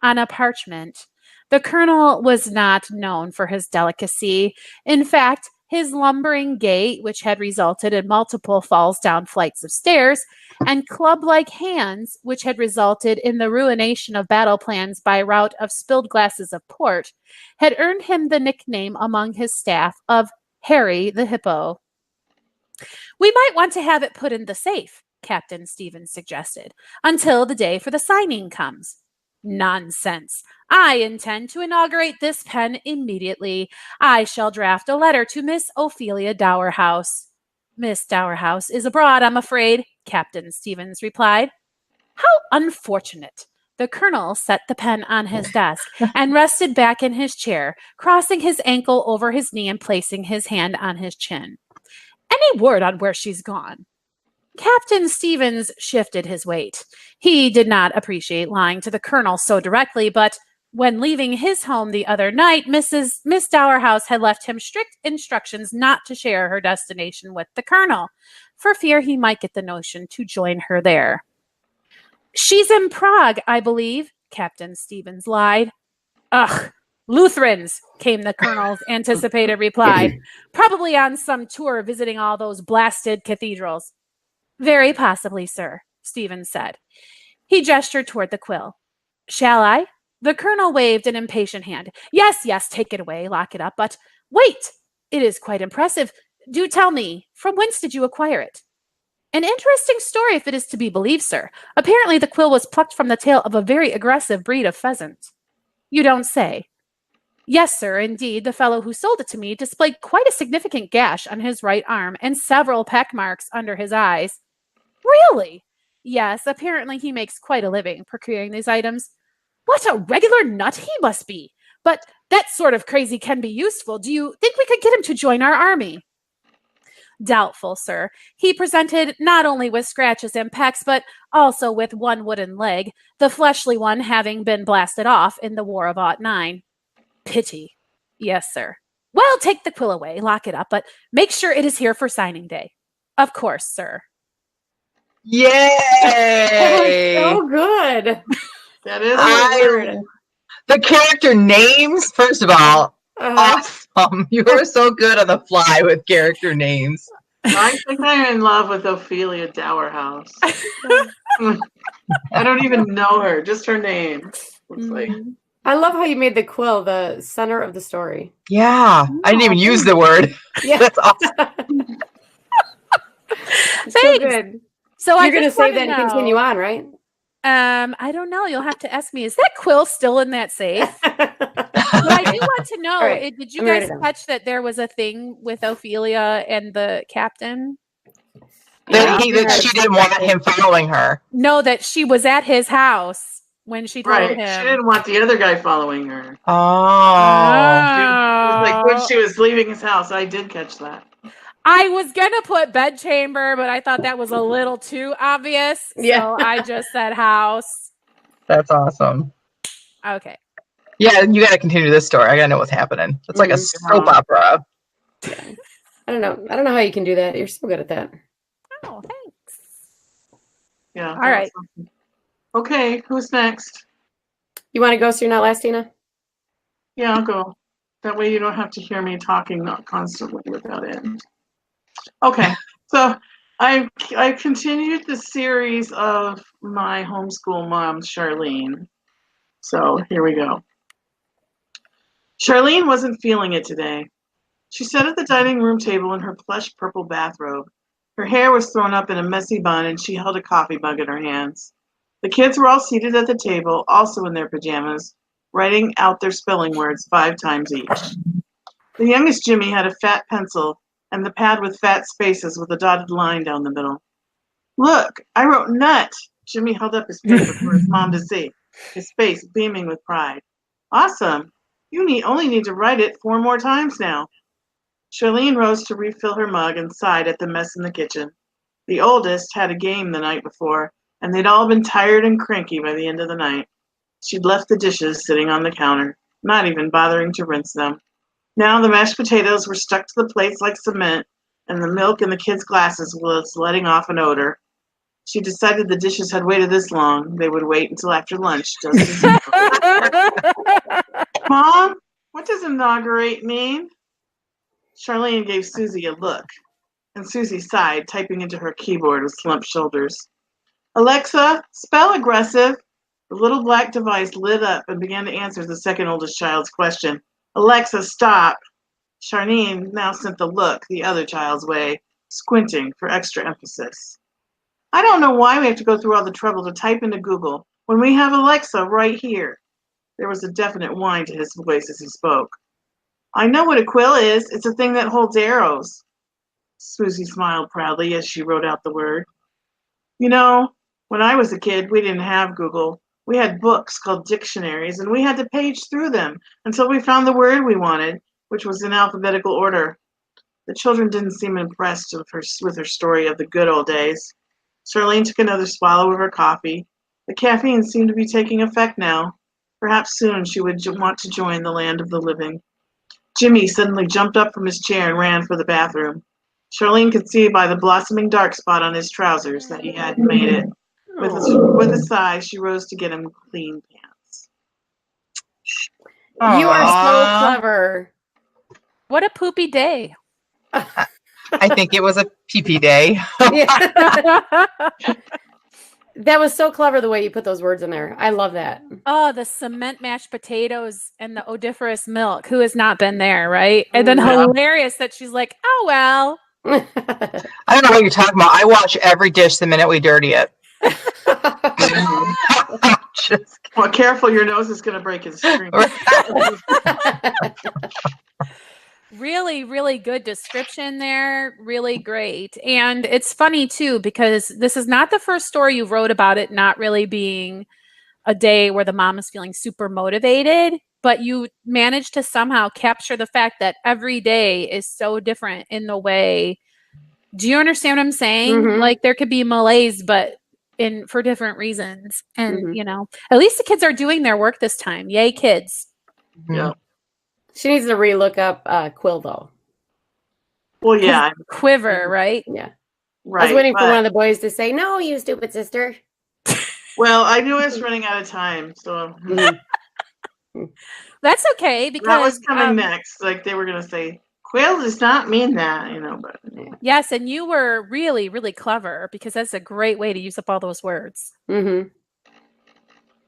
[SPEAKER 4] on a parchment. The colonel was not known for his delicacy. In fact, his lumbering gait, which had resulted in multiple falls down flights of stairs, and club-like hands, which had resulted in the ruination of battle plans by rout of spilled glasses of port, had earned him the nickname among his staff of Harry the Hippo. "We might want to have it put in the safe," Captain Stevens suggested, "until the day for the signing comes." "Nonsense. I intend to inaugurate this pen immediately. I shall draft a letter to Miss Ophelia Dowerhouse." "Miss Dowerhouse is abroad, I'm afraid," Captain Stevens replied. "How unfortunate." The colonel set the pen on his desk and rested back in his chair, crossing his ankle over his knee and placing his hand on his chin. "Any word on where she's gone?" Captain Stevens shifted his weight. He did not appreciate lying to the colonel so directly, but when leaving his home the other night, Miss Dowerhouse had left him strict instructions not to share her destination with the colonel, for fear he might get the notion to join her there. "She's in Prague, I believe," Captain Stevens lied. "Ugh, Lutherans," came the colonel's anticipated reply. "Probably on some tour visiting all those blasted cathedrals." "Very possibly, sir," Stevens said. He gestured toward the quill. "Shall I?" The colonel waved an impatient hand. Yes, take it away, lock it up, but wait! It is quite impressive. Do tell me, from whence did you acquire it?" "An interesting story, if it is to be believed, sir. Apparently the quill was plucked from the tail of a very aggressive breed of pheasant." "You don't say?" "Yes, sir, indeed. The fellow who sold it to me displayed quite a significant gash on his right arm and several peck marks under his eyes." "Really?" "Yes, apparently he makes quite a living procuring these items." "What a regular nut he must be! But that sort of crazy can be useful. Do you think we could get him to join our army?" "Doubtful, sir. He presented not only with scratches and pecks, but also with one wooden leg, the fleshly one having been blasted off in the War of '09. "Pity." "Yes, sir." "Well, take the quill away, lock it up, but make sure it is here for signing day." "Of course, sir."
[SPEAKER 1] Yay!
[SPEAKER 3] So good.
[SPEAKER 2] That is
[SPEAKER 1] the character names, first of all, awesome. You are so good on the fly with character names.
[SPEAKER 2] I think I'm in love with Ophelia Dowerhouse. I don't even know her, just her name. Looks like.
[SPEAKER 3] I love how you made the quill the center of the story.
[SPEAKER 1] Yeah, I didn't even use the word.
[SPEAKER 3] Yeah.
[SPEAKER 1] That's awesome.
[SPEAKER 3] So good.
[SPEAKER 4] So
[SPEAKER 3] you're going to save that and continue on, right?
[SPEAKER 4] I don't know. You'll have to ask me. Is that quill still in that safe? But I do want to know,
[SPEAKER 3] right.
[SPEAKER 4] did you guys catch that there was a thing with Ophelia and the captain?
[SPEAKER 1] That she didn't want him following her.
[SPEAKER 4] No, that she was at his house when she told him.
[SPEAKER 2] She didn't want the other guy following her.
[SPEAKER 1] Oh.
[SPEAKER 2] It was like when she was leaving his house. I did catch that.
[SPEAKER 4] I was going to put bedchamber, but I thought that was a little too obvious.
[SPEAKER 3] Yeah.
[SPEAKER 4] So I just said house.
[SPEAKER 1] That's awesome.
[SPEAKER 4] Okay.
[SPEAKER 1] Yeah, you got to continue this story. I got to know what's happening. It's like a soap opera.
[SPEAKER 3] Yeah. I don't know how you can do that. You're so good at that.
[SPEAKER 4] Oh, thanks.
[SPEAKER 2] Yeah.
[SPEAKER 4] All right.
[SPEAKER 2] Awesome. Okay, who's next?
[SPEAKER 3] You want to go so you're not last, Tina?
[SPEAKER 2] Yeah, I'll go. That way you don't have to hear me talking not constantly without end. Okay, so I continued the series of my homeschool mom, Charlene. So here we go. Charlene wasn't feeling it today. She sat at the dining room table in her plush purple bathrobe. Her hair was thrown up in a messy bun and she held a coffee mug in her hands. The kids were all seated at the table, also in their pajamas, writing out their spelling words 5 times each. The youngest Jimmy had a fat pencil and the pad with fat spaces with a dotted line down the middle. Look, I wrote nut. Jimmy held up his paper for his mom to see, his face beaming with pride. Awesome. You only need to write it 4 more times now. Charlene rose to refill her mug and sighed at the mess in the kitchen. The oldest had a game the night before, and they'd all been tired and cranky by the end of the night. She'd left the dishes sitting on the counter, not even bothering to rinse them. Now the mashed potatoes were stuck to the plates like cement, and the milk in the kids' glasses was letting off an odor. She decided the dishes had waited this long. They would wait until after lunch, just as usual. Mom, what does inaugurate mean? Charlene gave Susie a look, and Susie sighed, typing into her keyboard with slumped shoulders. Alexa, spell aggressive. The little black device lit up and began to answer the second oldest child's question. Alexa, stop. Charlene now sent the look the other child's way, squinting for extra emphasis. I don't know why we have to go through all the trouble to type into Google when we have Alexa right here. There was a definite whine to his voice as he spoke. I know what a quill is. It's a thing that holds arrows. Susie smiled proudly as she wrote out the word. You know, when I was a kid, we didn't have Google. We had books called dictionaries, and we had to page through them until we found the word we wanted, which was in alphabetical order. The children didn't seem impressed with her story of the good old days. Charlene took another swallow of her coffee. The caffeine seemed to be taking effect now. Perhaps soon she would want to join the land of the living. Jimmy suddenly jumped up from his chair and ran for the bathroom. Charlene could see by the blossoming dark spot on his trousers that he hadn't made it. With a sigh, she rose to get him clean pants.
[SPEAKER 3] You are so clever.
[SPEAKER 4] What a poopy day.
[SPEAKER 1] I think it was a pee-pee day.
[SPEAKER 3] That was so clever the way you put those words in there. I love that.
[SPEAKER 4] Oh, the cement mashed potatoes and the odoriferous milk. Who has not been there, right? And then hilarious that she's like, oh, well.
[SPEAKER 1] I don't know what you're talking about. I wash every dish the minute we dirty it.
[SPEAKER 2] Well, careful, your nose is going to break his screen.
[SPEAKER 4] Really, really good description there. Really great. And it's funny, too, because this is not the first story you wrote about it not really being a day where the mom is feeling super motivated, but you managed to somehow capture the fact that every day is so different in the way. Do you understand what I'm saying?
[SPEAKER 3] Mm-hmm.
[SPEAKER 4] Like there could be malaise, but for different reasons. And, you know, at least the kids are doing their work this time. Yay, kids.
[SPEAKER 2] Yeah.
[SPEAKER 3] She needs to relook up quill, though.
[SPEAKER 2] Well, yeah.
[SPEAKER 4] Quiver, right?
[SPEAKER 3] Yeah.
[SPEAKER 2] Right.
[SPEAKER 3] I was waiting for one of the boys to say, no, you stupid sister.
[SPEAKER 2] Well, I knew I was running out of time, so.
[SPEAKER 4] That's okay, because.
[SPEAKER 2] That was coming next. Like, they were going to say, quill does not mean that, you know, but. Yeah.
[SPEAKER 4] Yes, and you were really, really clever, because that's a great way to use up all those words.
[SPEAKER 3] Mm-hmm.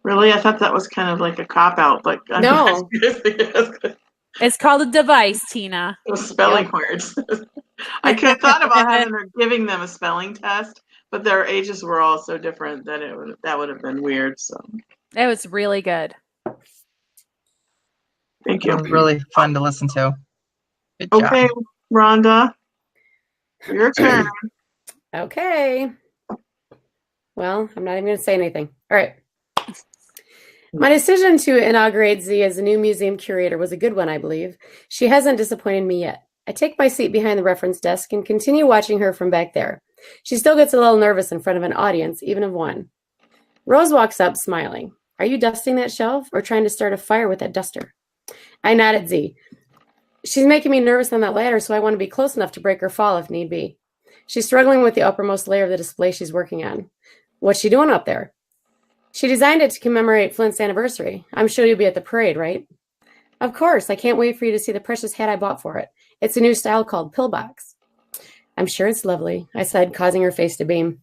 [SPEAKER 2] Really? I thought that was kind of like a cop-out, but.
[SPEAKER 3] No.
[SPEAKER 4] It's called a device, Tina.
[SPEAKER 2] It was spelling words. I could have thought about having her giving them a spelling test, but their ages were all so different that that would have been weird. So
[SPEAKER 4] it was really good.
[SPEAKER 2] Thank you.
[SPEAKER 1] It was really fun to listen to. Good job.
[SPEAKER 2] Okay, Rhonda, your turn.
[SPEAKER 3] Okay. Well, I'm not even going to say anything. All right. My decision to inaugurate Z as a new museum curator was a good one, I believe. She hasn't disappointed me yet. I take my seat behind the reference desk and continue watching her from back there. She still gets a little nervous in front of an audience, even of one. Rose walks up, smiling. Are you dusting that shelf or trying to start a fire with that duster? I nod at Z. She's making me nervous on that ladder, so I want to be close enough to break her fall if need be. She's struggling with the uppermost layer of the display she's working on. What's she doing up there? She designed it to commemorate Flint's anniversary. I'm sure you'll be at the parade, right? Of course. I can't wait for you to see the precious hat I bought for it. It's a new style called pillbox. I'm sure it's lovely, I said, causing her face to beam.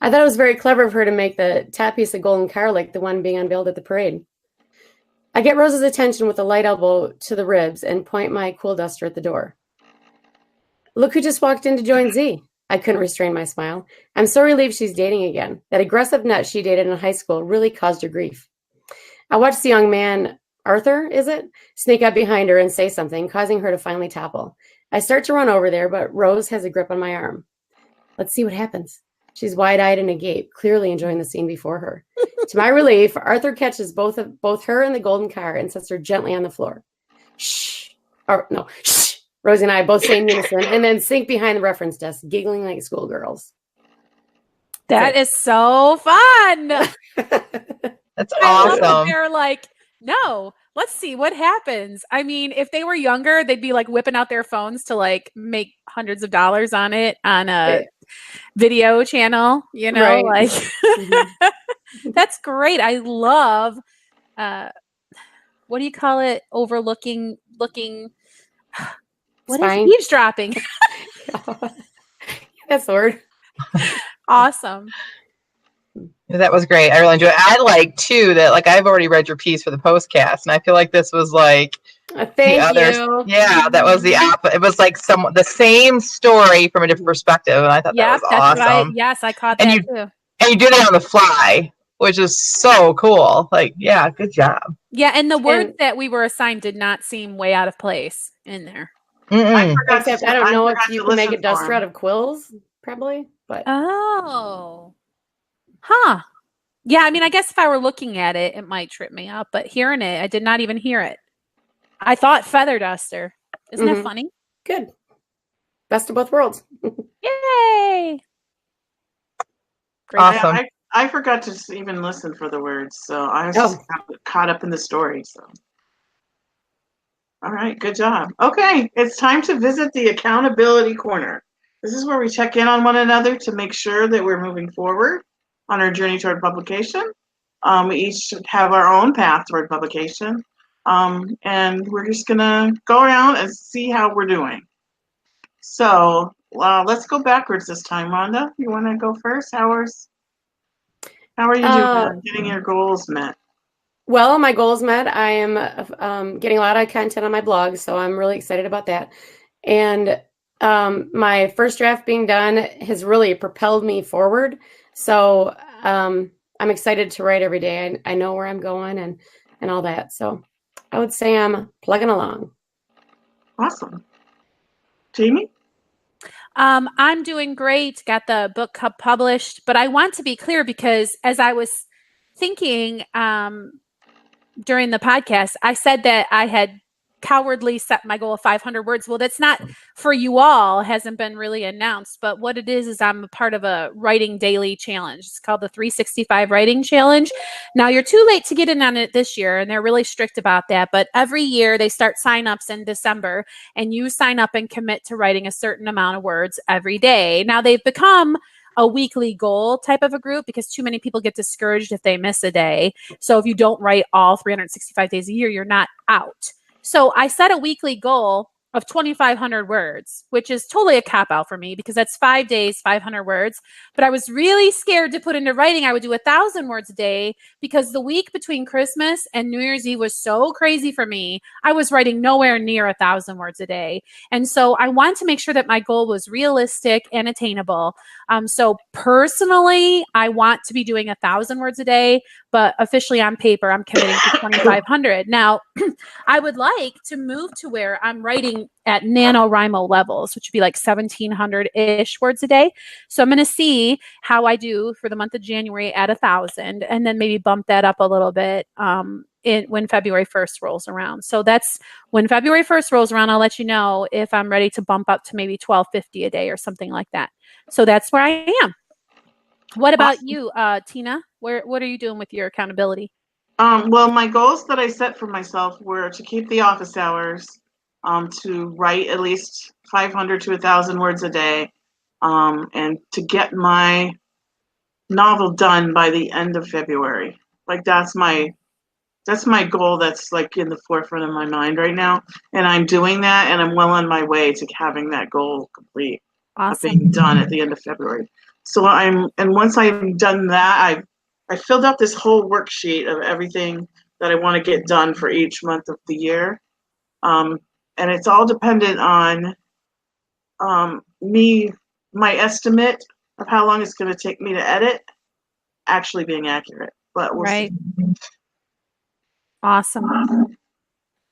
[SPEAKER 3] I thought it was very clever of her to make the top piece a golden car like the one being unveiled at the parade. I get Rose's attention with a light elbow to the ribs and point my cool duster at the door. Look who just walked in to join Z. I couldn't restrain my smile. I'm so relieved she's dating again. That aggressive nut she dated in high school really caused her grief. I watched the young man, Arthur, is it, sneak up behind her and say something, causing her to finally topple. I start to run over there, but Rose has a grip on my arm. Let's see what happens. She's wide-eyed and agape, clearly enjoying the scene before her. To my relief, Arthur catches both her and the golden car and sets her gently on the floor. Shh. Or no, shh. Rosie and I both say in unison and then sink behind the reference desk, giggling like schoolgirls.
[SPEAKER 4] That is so fun.
[SPEAKER 1] That's
[SPEAKER 4] I love that
[SPEAKER 1] awesome.
[SPEAKER 4] they're like, no, let's see what happens. I mean, if they were younger, they'd be like whipping out their phones to like make hundreds of dollars on it on a video channel, you know,
[SPEAKER 3] right.
[SPEAKER 4] like that's great. I love, what do you call it? Looking What
[SPEAKER 3] Spine.
[SPEAKER 4] is eavesdropping?
[SPEAKER 3] That's the word.
[SPEAKER 4] Awesome.
[SPEAKER 1] That was great. I really enjoyed it. I like too that like I've already read your piece for the postcast, and I feel like this was like
[SPEAKER 3] Thank you.
[SPEAKER 1] Yeah, that was the it was like the same story from a different perspective, and I thought that was awesome.
[SPEAKER 4] I caught
[SPEAKER 1] and
[SPEAKER 4] that
[SPEAKER 1] you,
[SPEAKER 4] too.
[SPEAKER 1] And you did it on the fly, which is so cool. Like, yeah, good job.
[SPEAKER 4] Yeah, and the words that we were assigned did not seem way out of place in there.
[SPEAKER 3] Except I don't know if you can make a duster out of quills, probably. But
[SPEAKER 4] oh, huh? Yeah, I mean, I guess if I were looking at it, it might trip me up. But hearing it, I did not even hear it. I thought feather duster. Isn't that funny?
[SPEAKER 3] Good. Best of both worlds.
[SPEAKER 4] Yay!
[SPEAKER 1] Great. Awesome.
[SPEAKER 2] I forgot to even listen for the words, so I was caught up in the story. So, all right, good job. Okay, it's time to visit the accountability corner. This is where we check in on one another to make sure that we're moving forward on our journey toward publication. We each have our own path toward publication. And we're just gonna go around and see how we're doing. So let's go backwards this time. Rhonda, you want to go first? How are you doing getting your goals met?
[SPEAKER 3] Well, my goals met. I am getting a lot of content on my blog, so I'm really excited about that. And my first draft being done has really propelled me forward. So I'm excited to write every day. I know where I'm going and all that. So I would say I'm plugging along.
[SPEAKER 2] Awesome. Jamie?
[SPEAKER 4] I'm doing great. Got the book published, but I want to be clear because as I was thinking during the podcast, I said that I had cowardly set my goal of 500 words. Well, that's not for you all, hasn't been really announced, but what it is I'm a part of a writing daily challenge. It's called the 365 writing challenge. Now you're too late to get in on it this year, and they're really strict about that, but every year they start signups in December, and you sign up and commit to writing a certain amount of words every day. Now they've become a weekly goal type of a group because too many people get discouraged if they miss a day. So if you don't write all 365 days a year, you're not out. So I set a weekly goal of 2,500 words, which is totally a cop-out for me because that's 5 days, 500 words. But I was really scared to put into writing. I would do 1,000 words a day because the week between Christmas and New Year's Eve was so crazy for me. I was writing nowhere near 1,000 words a day. And so I wanted to make sure that my goal was realistic and attainable. So personally, I want to be doing 1,000 words a day, but officially on paper, I'm committing to 2,500. Now, I would like to move to where I'm writing at NaNoWriMo levels, which would be like 1,700-ish words a day. So I'm going to see how I do for the month of January at 1,000 and then maybe bump that up a little bit when February 1st rolls around. So that's when February 1st rolls around, I'll let you know if I'm ready to bump up to maybe 1,250 a day or something like that. So that's where I am. What about you, Tina? What are you doing with your accountability?
[SPEAKER 2] Well, my goals that I set for myself were to keep the office hours, to write at least 500 to 1,000 words a day, and to get my novel done by the end of February. Like that's my goal that's like in the forefront of my mind right now. And I'm doing that, and I'm well on my way to having that goal complete.
[SPEAKER 4] Awesome.
[SPEAKER 2] Being done at the end of February. So once I've done that, I filled out this whole worksheet of everything that I want to get done for each month of the year. And it's all dependent on my estimate of how long it's going to take me to edit actually being accurate. But we'll
[SPEAKER 4] right.
[SPEAKER 2] see.
[SPEAKER 4] Awesome.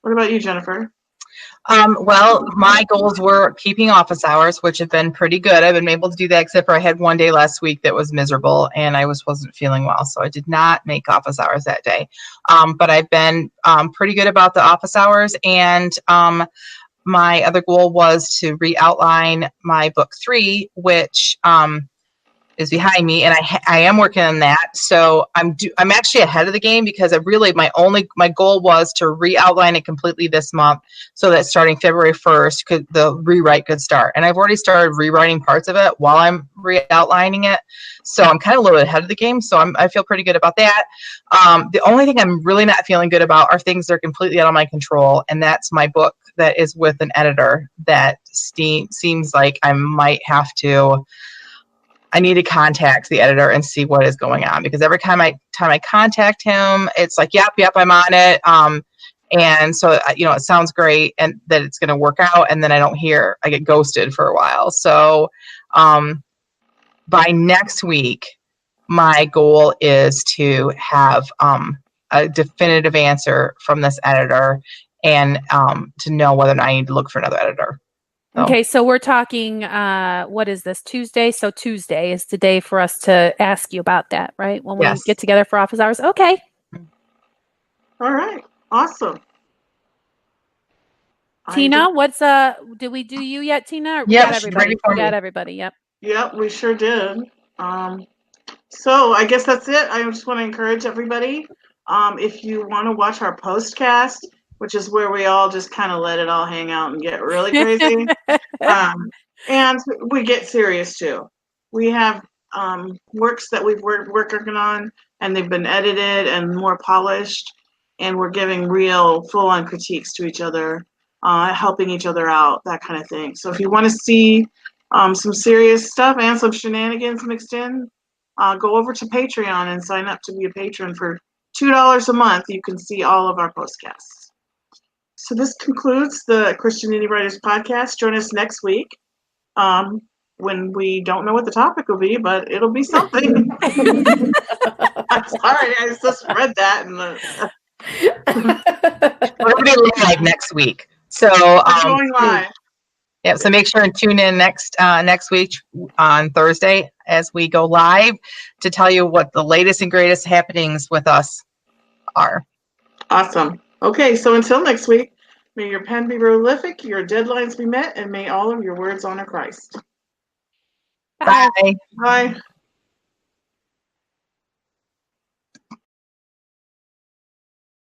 [SPEAKER 2] What about you, Jennifer?
[SPEAKER 1] Well, my goals were keeping office hours, which have been pretty good. I've been able to do that, except for I had one day last week that was miserable and I wasn't feeling well. So I did not make office hours that day. But I've been pretty good about the office hours. And my other goal was to re-outline my book 3, which is behind me, and I am working on that. So I'm actually ahead of the game because my goal was to re-outline it completely this month, so that starting February 1st, the rewrite could start. And I've already started rewriting parts of it while I'm re-outlining it. So I'm kind of a little bit ahead of the game. So I feel pretty good about that. The only thing I'm really not feeling good about are things that are completely out of my control, and that's my book that is with an editor that seems like I need to contact the editor and see what is going on, because every time I contact him, it's like, yep, I'm on it. And so, it sounds great and that it's going to work out. And then I get ghosted for a while. So, by next week, my goal is to have, a definitive answer from this editor and, to know whether or not I need to look for another editor. So.
[SPEAKER 4] Okay, so we're talking, what is this, Tuesday? So Tuesday is the day for us to ask you about that, right? When we get together for office hours? Okay.
[SPEAKER 2] All right. Awesome.
[SPEAKER 4] Tina, did we do you yet, Tina?
[SPEAKER 1] Yeah,
[SPEAKER 4] got everybody. We got everybody, yep.
[SPEAKER 2] Yep, we sure did. So I guess that's it. I just want to encourage everybody, if you want to watch our postcast, which is where we all just kind of let it all hang out and get really crazy. And we get serious too. We have works that we're working on, and they've been edited and more polished, and we're giving real full-on critiques to each other, helping each other out, that kind of thing. So if you want to see some serious stuff and some shenanigans mixed in, go over to Patreon and sign up to be a patron for $2 a month. You can see all of our postcasts. So this concludes the Christian Indie Writers podcast. Join us next week when we don't know what the topic will be, but it'll be something. I'm sorry, I just read that.
[SPEAKER 1] We're going to be live next week. So
[SPEAKER 2] going live.
[SPEAKER 1] Yeah, so make sure and tune in next week on Thursday as we go live to tell you what the latest and greatest happenings with us are.
[SPEAKER 2] Awesome. Okay, so until next week, may your pen be prolific, your deadlines be met, and may all of your words honor Christ.
[SPEAKER 1] Bye.
[SPEAKER 2] Bye.